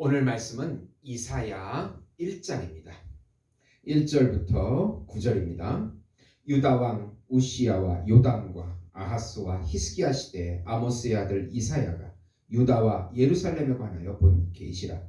오늘 말씀은 이사야 1장입니다. 1절부터 9절입니다. 유다 왕 우시야와 요담과 아하스와 히스기야 시대에 아모스의 아들 이사야가 유다와 예루살렘에 관하여 본 계시라.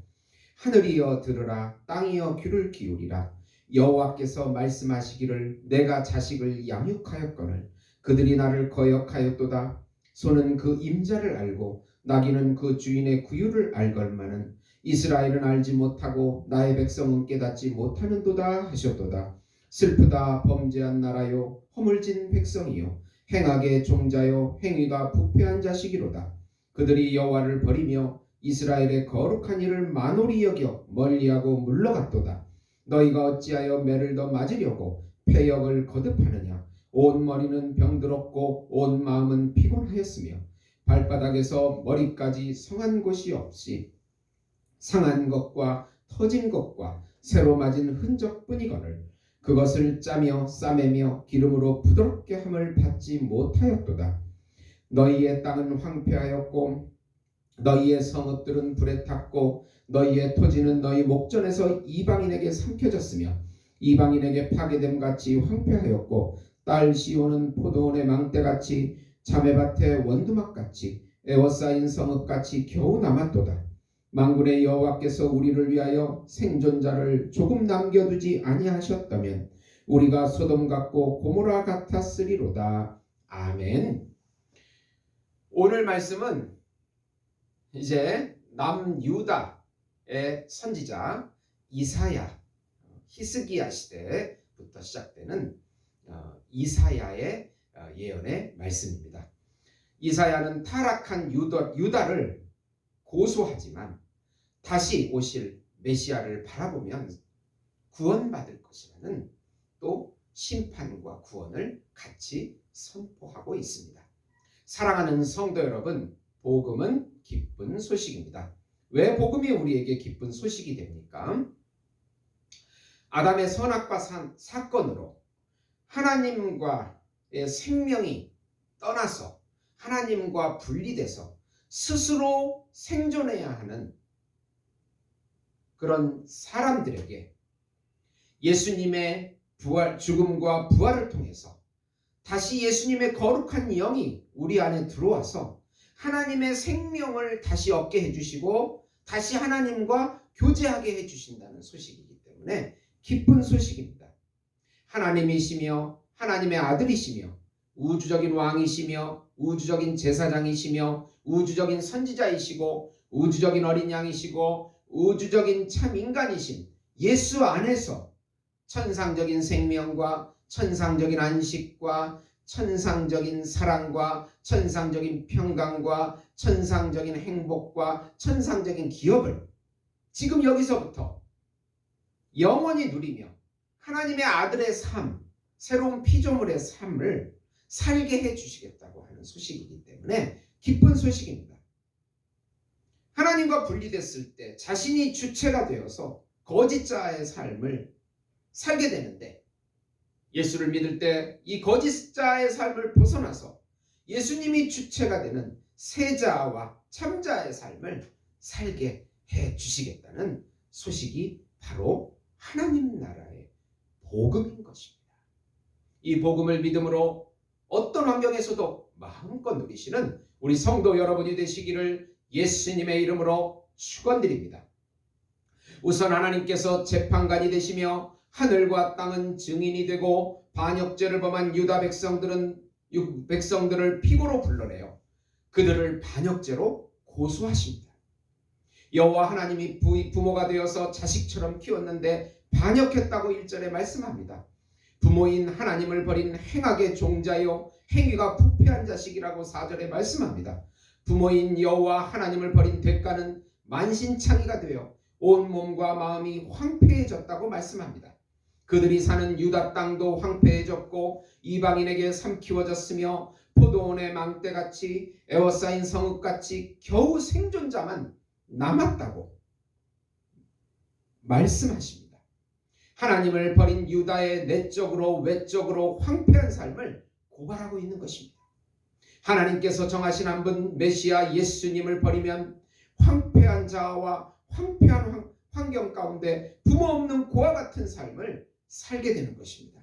하늘이여 들으라, 땅이여 귀를 기울이라. 여호와께서 말씀하시기를 내가 자식을 양육하였거늘 그들이 나를 거역하였도다. 소는 그 임자를 알고 나귀는 그 주인의 구유를 알걸마는 이스라엘은 알지 못하고 나의 백성은 깨닫지 못하는도다 하셨도다. 슬프다 범죄한 나라요 허물진 백성이요 행악의 종자요 행위가 부패한 자식이로다. 그들이 여호와를 버리며 이스라엘의 거룩한 일을 만홀히 여겨 멀리하고 물러갔도다. 너희가 어찌하여 매를 더 맞으려고 패역을 거듭하느냐. 온 머리는 병들었고 온 마음은 피곤하였으며 발바닥에서 머리까지 성한 곳이 없이 상한 것과 터진 것과 새로 맞은 흔적뿐이거늘 그것을 짜며 싸매며 기름으로 부드럽게 함을 받지 못하였도다. 너희의 땅은 황폐하였고 너희의 성읍들은 불에 탔고 너희의 토지는 너희 목전에서 이방인에게 삼켜졌으며 이방인에게 파괴됨 같이 황폐하였고 딸 시온은 포도원의 망대같이 자매밭의 원두막같이 에워싸인 성읍같이 겨우 남았도다. 만군의 여호와께서 우리를 위하여 생존자를 조금 남겨두지 아니하셨다면 우리가 소돔 같고 고모라 같았으리로다. 아멘. 오늘 말씀은 이제 남유다의 선지자 이사야, 히스기야 시대부터 시작되는 이사야의 예언의 말씀입니다. 이사야는 타락한 유다를 고소하지만 다시 오실 메시아를 바라보면 구원받을 것이라는 또 심판과 구원을 같이 선포하고 있습니다. 사랑하는 성도 여러분, 복음은 기쁜 소식입니다. 왜 복음이 우리에게 기쁜 소식이 됩니까? 아담의 선악과 사건으로 하나님과의 생명이 떠나서 하나님과 분리돼서 스스로 생존해야 하는 그런 사람들에게 예수님의 죽음과 부활을 통해서 다시 예수님의 거룩한 영이 우리 안에 들어와서 하나님의 생명을 다시 얻게 해주시고 다시 하나님과 교제하게 해주신다는 소식이기 때문에 기쁜 소식입니다. 하나님이시며 하나님의 아들이시며 우주적인 왕이시며 우주적인 제사장이시며 우주적인 선지자이시고 우주적인 어린 양이시고 우주적인 참 인간이신 예수 안에서 천상적인 생명과 천상적인 안식과 천상적인 사랑과 천상적인 평강과 천상적인 행복과 천상적인 기업을 지금 여기서부터 영원히 누리며 하나님의 아들의 삶, 새로운 피조물의 삶을 살게 해주시겠다고 하는 소식이기 때문에 기쁜 소식입니다. 하나님과 분리됐을 때 자신이 주체가 되어서 거짓자의 삶을 살게 되는데 예수를 믿을 때 이 거짓자의 삶을 벗어나서 예수님이 주체가 되는 세자와 참자의 삶을 살게 해주시겠다는 소식이 바로 하나님 나라의 복음인 것입니다. 이 복음을 믿음으로 어떤 환경에서도 마음껏 누리시는 우리 성도 여러분이 되시기를 예수님의 이름으로 축원드립니다. 우선 하나님께서 재판관이 되시며 하늘과 땅은 증인이 되고 반역죄를 범한 유다 백성들을 피고로 불러내어 그들을 반역죄로 고소하십니다. 여호와 하나님이 부모가 되어서 자식처럼 키웠는데 반역했다고 1절에 말씀합니다. 부모인 하나님을 버린 행악의 종자요 행위가 부패한 자식이라고 4절에 말씀합니다. 부모인 여호와 하나님을 버린 대가는 만신창이가 되어 온 몸과 마음이 황폐해졌다고 말씀합니다. 그들이 사는 유다 땅도 황폐해졌고 이방인에게 삼키워졌으며 포도원의 망대같이 에워싸인 성읍같이 겨우 생존자만 남았다고 말씀하십니다. 하나님을 버린 유다의 내적으로 외적으로 황폐한 삶을 고발하고 있는 것입니다. 하나님께서 정하신 한 분 메시아 예수님을 버리면 황폐한 자와 황폐한 환경 가운데 부모 없는 고아 같은 삶을 살게 되는 것입니다.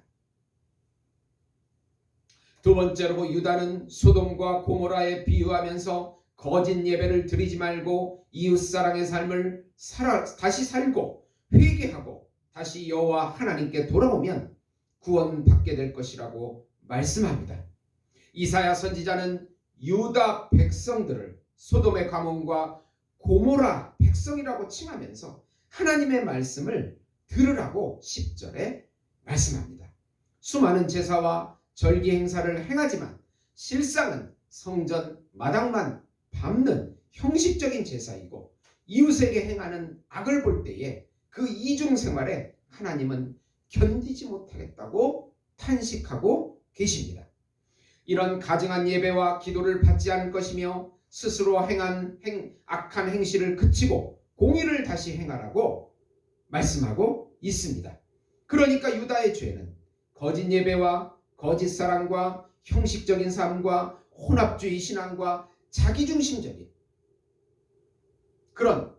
두 번째로 유다는 소돔과 고모라에 비유하면서 거짓 예배를 드리지 말고 이웃사랑의 삶을 다시 살고 회개하고 다시 여호와 하나님께 돌아오면 구원받게 될 것이라고 말씀합니다. 이사야 선지자는 유다 백성들을 소돔의 가문과 고모라 백성이라고 칭하면서 하나님의 말씀을 들으라고 10절에 말씀합니다. 수많은 제사와 절기 행사를 행하지만 실상은 성전 마당만 밟는 형식적인 제사이고 이웃에게 행하는 악을 볼 때에 그 이중 생활에 하나님은 견디지 못하겠다고 탄식하고 계십니다. 이런 가증한 예배와 기도를 받지 않을 것이며 스스로 행한 악한 행실을 그치고 공의를 다시 행하라고 말씀하고 있습니다. 그러니까 유다의 죄는 거짓 예배와 거짓 사랑과 형식적인 삶과 혼합주의 신앙과 자기중심적인 그런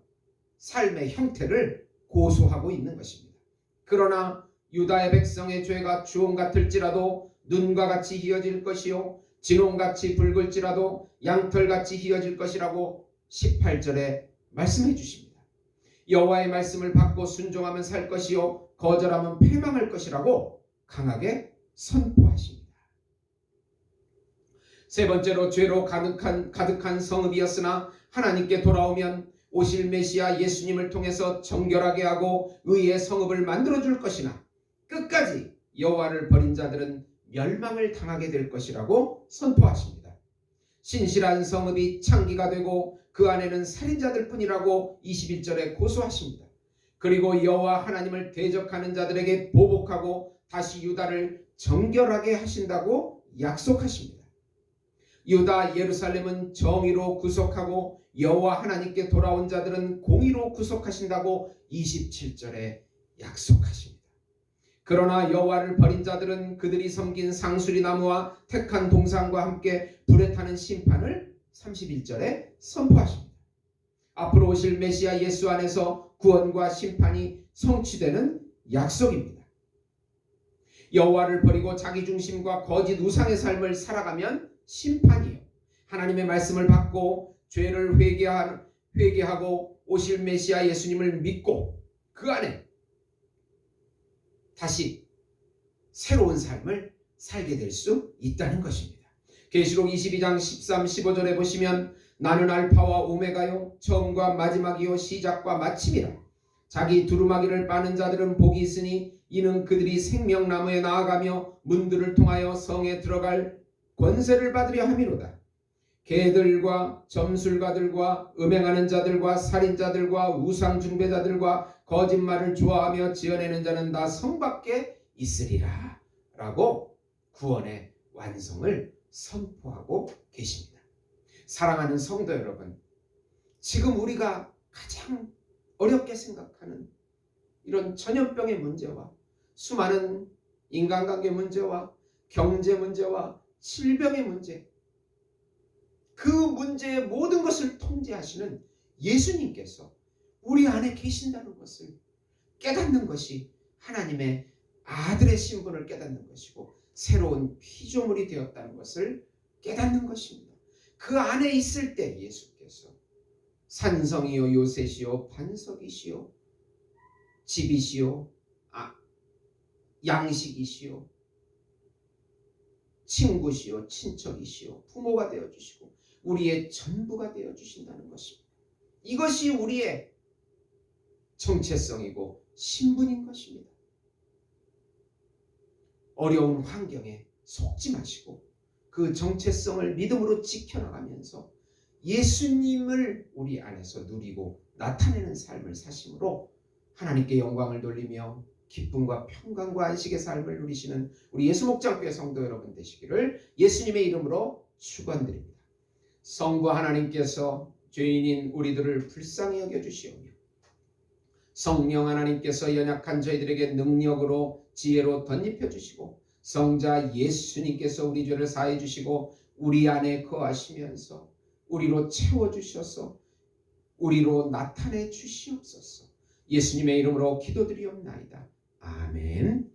삶의 형태를 고수하고 있는 것입니다. 그러나 유다의 백성의 죄가 주홍 같을지라도 눈과 같이 희어질 것이요 진홍같이 붉을지라도 양털같이 희어질 것이라고 18절에 말씀해 주십니다. 여호와의 말씀을 받고 순종하면 살 것이요 거절하면 패망할 것이라고 강하게 선포하십니다. 세 번째로 죄로 가득한 성읍이었으나 하나님께 돌아오면 오실 메시아 예수님을 통해서 정결하게 하고 의의 성읍을 만들어줄 것이나 끝까지 여호와를 버린 자들은 멸망을 당하게 될 것이라고 선포하십니다. 신실한 성읍이 창기가 되고 그 안에는 살인자들 뿐이라고 21절에 고소하십니다. 그리고 여호와 하나님을 대적하는 자들에게 보복하고 다시 유다를 정결하게 하신다고 약속하십니다. 유다 예루살렘은 정의로 구속하고 여호와 하나님께 돌아온 자들은 공의로 구속하신다고 27절에 약속하십니다. 그러나 여호와를 버린 자들은 그들이 섬긴 상수리 나무와 택한 동산과 함께 불에 타는 심판을 31절에 선포하십니다. 앞으로 오실 메시아 예수 안에서 구원과 심판이 성취되는 약속입니다. 여호와를 버리고 자기 중심과 거짓 우상의 삶을 살아가면 심판이에요. 하나님의 말씀을 받고 죄를 회개하고 오실 메시아 예수님을 믿고 그 안에 다시 새로운 삶을 살게 될 수 있다는 것입니다. 계시록 22장 13, 15절에 보시면 나는 알파와 오메가요 처음과 마지막이요 시작과 마침이라. 자기 두루마기를 빠는 자들은 복이 있으니 이는 그들이 생명나무에 나아가며 문들을 통하여 성에 들어갈 권세를 받으려 함이로다. 개들과 점술가들과 음행하는 자들과 살인자들과 우상숭배자들과 거짓말을 좋아하며 지어내는 자는 다 성 밖에 있으리라 라고 구원의 완성을 선포하고 계십니다. 사랑하는 성도 여러분, 지금 우리가 가장 어렵게 생각하는 이런 전염병의 문제와 수많은 인간관계 문제와 경제 문제와 질병의 문제, 그 문제의 모든 것을 통제하시는 예수님께서 우리 안에 계신다는 것을 깨닫는 것이 하나님의 아들의 신분을 깨닫는 것이고 새로운 피조물이 되었다는 것을 깨닫는 것입니다. 그 안에 있을 때 예수께서 산성이요 요새시요 반석이시요 집이시요 양식이시요 친구시요 친척이시요 부모가 되어주시고 우리의 전부가 되어주신다는 것입니다. 이것이 우리의 정체성이고 신분인 것입니다. 어려운 환경에 속지 마시고 그 정체성을 믿음으로 지켜나가면서 예수님을 우리 안에서 누리고 나타내는 삶을 사심으로 하나님께 영광을 돌리며 기쁨과 평강과 안식의 삶을 누리시는 우리 예수목장교회 성도 여러분 되시기를 예수님의 이름으로 축원드립니다. 성부 하나님께서 죄인인 우리들을 불쌍히 여겨주시오며 성령 하나님께서 연약한 저희들에게 능력으로 지혜로 덧입혀 주시고 성자 예수님께서 우리 죄를 사해 주시고 우리 안에 거하시면서 우리로 채워주셔서 우리로 나타내 주시옵소서. 예수님의 이름으로 기도드리옵나이다. 아멘.